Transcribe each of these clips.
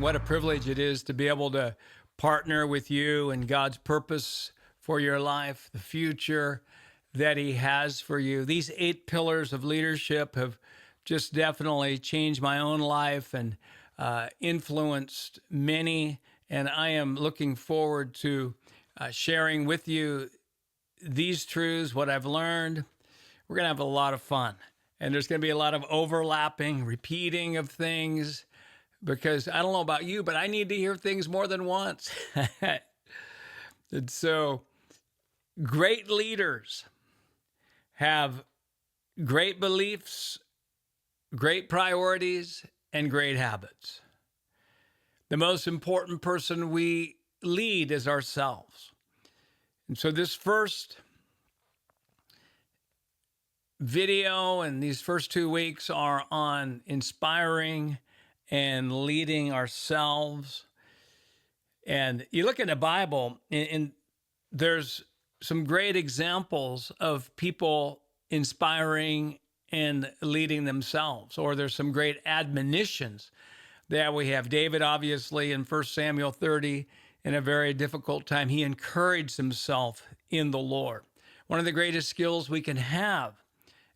what a privilege it is to be able to partner with you and God's purpose for your life, the future that He has for you. These 8 pillars of leadership have just definitely changed my own life and influenced many. And I am looking forward to sharing with you these truths, what I've learned. We're going to have a lot of fun. And there's going to be a lot of overlapping, repeating of things, because I don't know about you, but I need to hear things more than once. And so great leaders have great beliefs, great priorities, and great habits. The most important person we lead is ourselves. And so this first video and these first 2 weeks are on inspiring and leading ourselves. And you look in the Bible, and there's some great examples of people inspiring and leading themselves, or there's some great admonitions that we have. David, obviously, in 1 Samuel 30, in a very difficult time, he encouraged himself in the Lord. One of the greatest skills we can have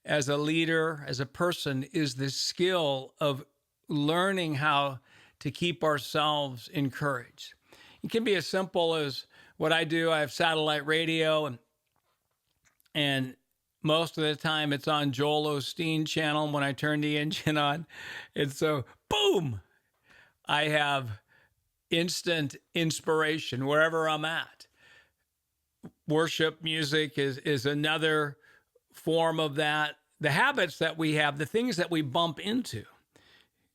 as a leader, as a person, is the skill of learning how to keep ourselves encouraged. It can be as simple as what I do. I have satellite radio, and most of the time it's on Joel Osteen channel when I turn the engine on. And so, boom, I have instant inspiration wherever I'm at. Worship music is another form of that. The habits that we have, the things that we bump into,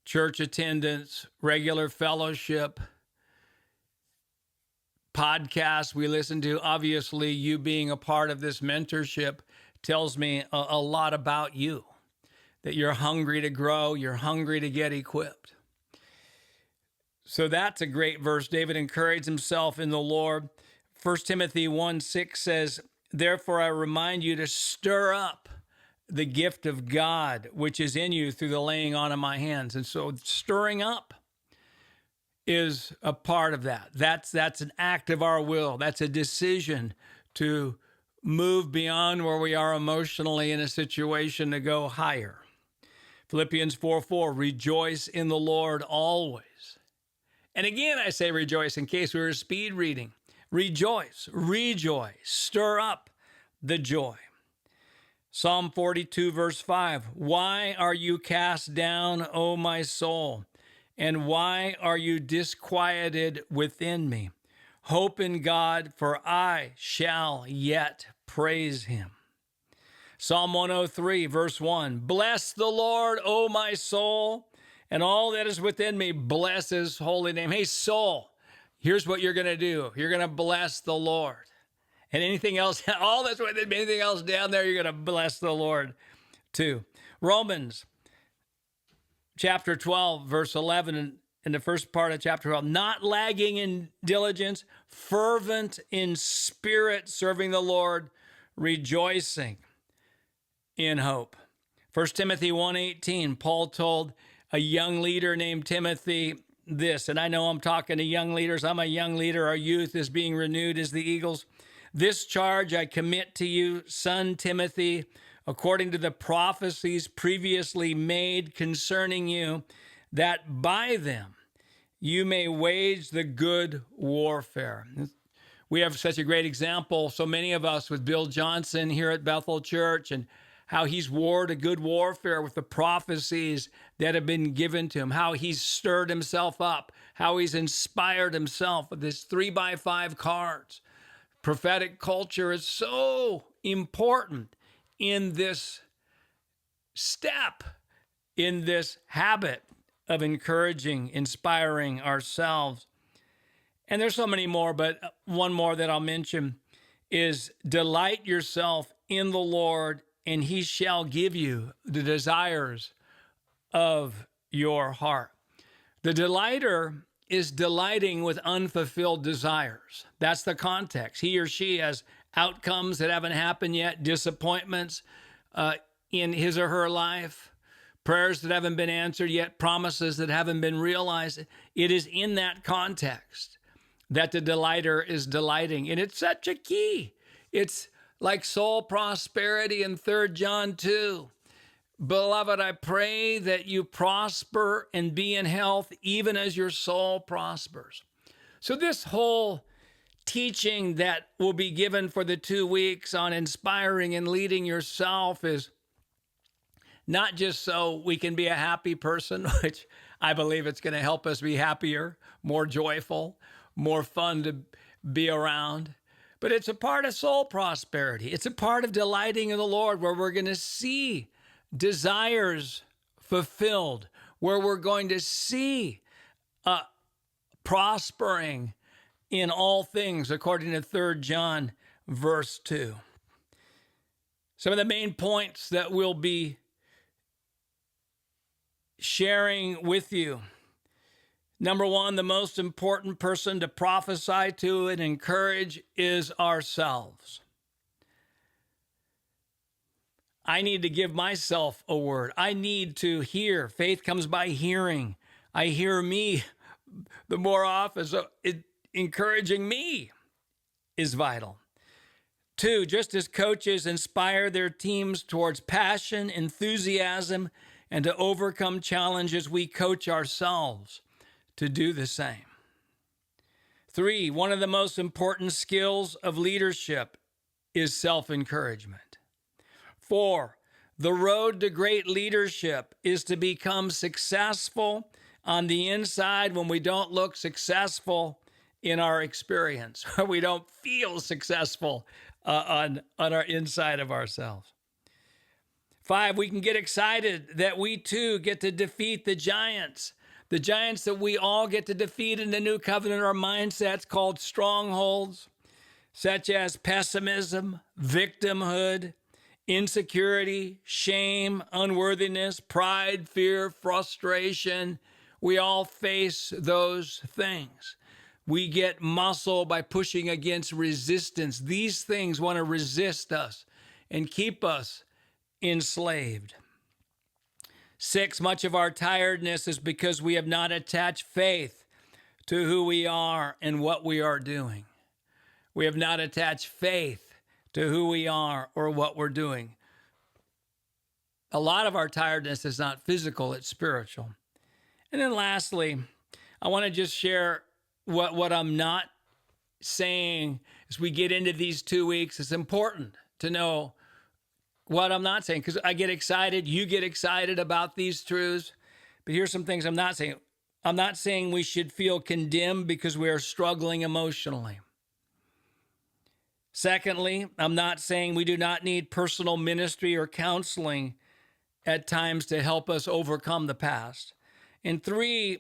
church attendance, regular fellowship, podcasts we listen to. Obviously, you being a part of this mentorship tells me a lot about you, that you're hungry to grow, you're hungry to get equipped. So that's a great verse. David encouraged himself in the Lord. 1 Timothy 1:6 says, "Therefore I remind you to stir up the gift of God, which is in you through the laying on of my hands." And so stirring up is a part of that. That's an act of our will. That's a decision to move beyond where we are emotionally in a situation to go higher. Philippians 4:4, "Rejoice in the Lord always." And again, I say rejoice in case we were speed reading. Rejoice, rejoice, stir up the joy. Psalm 42, verse 5, "Why are you cast down, O my soul? And why are you disquieted within me? Hope in God, for I shall yet praise Him." Psalm 103, verse 1, "Bless the Lord, O my soul, and all that is within me, bless His holy name." Hey, soul, here's what you're going to do. You're going to bless the Lord. And anything else, all that's within me, anything else down there, you're going to bless the Lord too. Romans chapter 12, verse 11, in the first part of chapter 12, "Not lagging in diligence, fervent in spirit, serving the Lord, rejoicing in hope." 1 Timothy 1:18, Paul told a young leader named Timothy this, and I know I'm talking to young leaders. I'm a young leader. Our youth is being renewed as the eagles. "This charge I commit to you, son Timothy, according to the prophecies previously made concerning you, that by them you may wage the good warfare." We have such a great example, so many of us, with Bill Johnson here at Bethel Church, and how he's warred a good warfare with the prophecies that have been given to him, how he's stirred himself up, how he's inspired himself with his 3x5 cards. Prophetic culture is so important in this step, in this habit of encouraging, inspiring ourselves. And there's so many more, but one more that I'll mention is delight yourself in the Lord, and He shall give you the desires of your heart. The delighter is delighting with unfulfilled desires. That's the context. He or she has outcomes that haven't happened yet, disappointments in his or her life, prayers that haven't been answered yet, promises that haven't been realized. It is in that context that the delighter is delighting. And it's such a key. It's like soul prosperity in 3 John 2. Beloved, I pray that you prosper and be in health even as your soul prospers. So this whole teaching that will be given for the 2 weeks on inspiring and leading yourself is not just so we can be a happy person, which I believe it's going to help us be happier, more joyful, more fun to be around. But it's a part of soul prosperity. It's a part of delighting in the Lord, where we're going to see desires fulfilled, where we're going to see prospering in all things, according to 3 John verse 2. Some of the main points that we'll be sharing with you. Number one, the most important person to prophesy to and encourage is ourselves. I need to give myself a word. I need to hear. Faith comes by hearing. I hear me the more often, so encouraging me is vital. 2, just as coaches inspire their teams towards passion, enthusiasm, and to overcome challenges, we coach ourselves to do the same. 3, one of the most important skills of leadership is self-encouragement. 4, the road to great leadership is to become successful on the inside when we don't look successful in our experience, or we don't feel successful on our inside of ourselves. 5, we can get excited that we too get to defeat the giants that we all get to defeat in the new covenant, our mindsets called strongholds, such as pessimism, victimhood, insecurity, shame, unworthiness, pride, fear, frustration. We all face those things. We get muscle by pushing against resistance. These things want to resist us and keep us enslaved. 6, much of our tiredness is because we have not attached faith to who we are and what we are doing. We have not attached faith to who we are or what we're doing. A lot of our tiredness is not physical, it's spiritual. And then lastly, I want to just share what I'm not saying as we get into these 2 weeks. It's important to know what I'm not saying, because I get excited, you get excited about these truths. But here's some things I'm not saying. I'm not saying we should feel condemned because we are struggling emotionally. Secondly, I'm not saying we do not need personal ministry or counseling at times to help us overcome the past. And 3,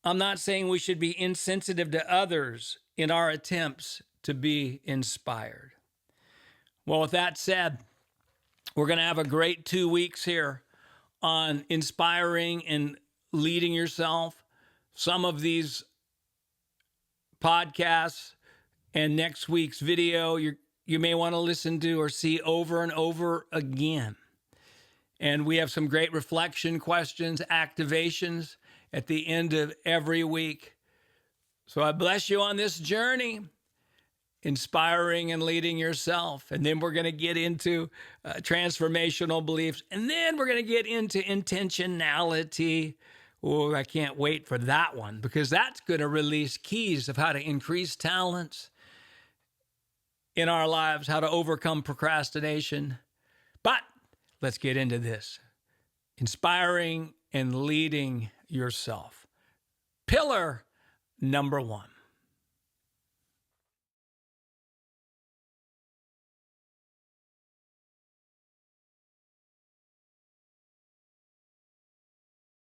I'm not saying we should be insensitive to others in our attempts to be inspired. Well, with that said, we're going to have a great 2 weeks here on inspiring and leading yourself. Some of these podcasts and next week's video you may want to listen to or see over and over again. And we have some great reflection questions, activations at the end of every week. So I bless you on this journey, inspiring and leading yourself. And then we're going to get into transformational beliefs. And then we're going to get into intentionality. Oh, I can't wait for that one, because that's going to release keys of how to increase talents in our lives, how to overcome procrastination. But let's get into this. Inspiring and leading yourself. Pillar number 1.